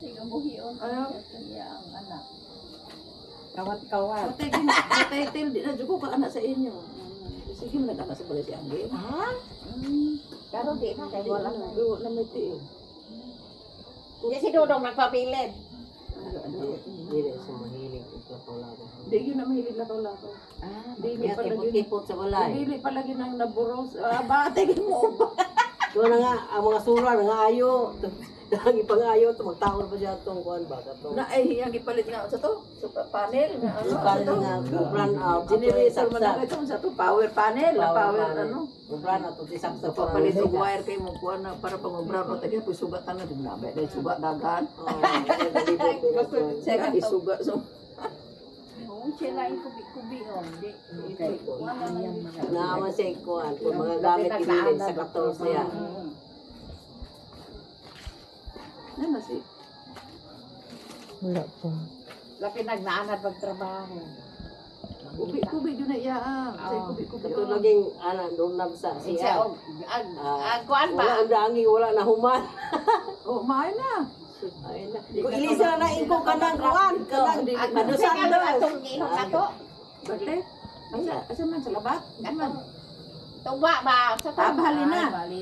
Sige buhion. Ayaw. Iya ang anak. Kawat-kawat. Matay til di na jugo ka anak sa inyo. Sige mo nag-anak sa balay si Angge. Ha? Pero di na kay wala na. Wala may tiil. Hindi si Dudong nagpabilin. Dili sa mahilig ito pala. Di yun na mahilig lakaw-lakaw. Ah, Dili Kaya pa lagi. tipot-tipot sa balay. Dili pa lagi nang naburos. Bate mo. Doon na nga, ang mga sura nga ayo. Dangi pang ayo, tumagtaon pa siya itong kuhan ba? Na ay yang gipalit nga sa to. Sa panel nga ano. Kali nga, brand out. Generator man na ito sa to. Power panel. Power ano. Brand out, tisak sa Papalit og wire kay mo kuha na para pag mag-brown mo tagi po sugatan na din na. Dahil sugat dagan. Saya kan isugat so. Oo, sila yung kubi-kubi on. Di. Okay. Wala na yun. Naaman siya kuhan. Kung mga gamit kinilin sa 14 yan. Ano si? Wala po. Laki nagnaanad magtrabaho. Kubi yun na iyaan. Say kubi. Ito naging, doon sa Siya, siya. ang kuan Wala ba? ang dangi, wala na human. Oh, maay na. Ayun na. Kung ilisa na iko ka ng kuhan, kanang ano sa Ano atong giingon ato? Bate? Asa man sa labat? Tuwa ba? Sa Tabhali na. Bali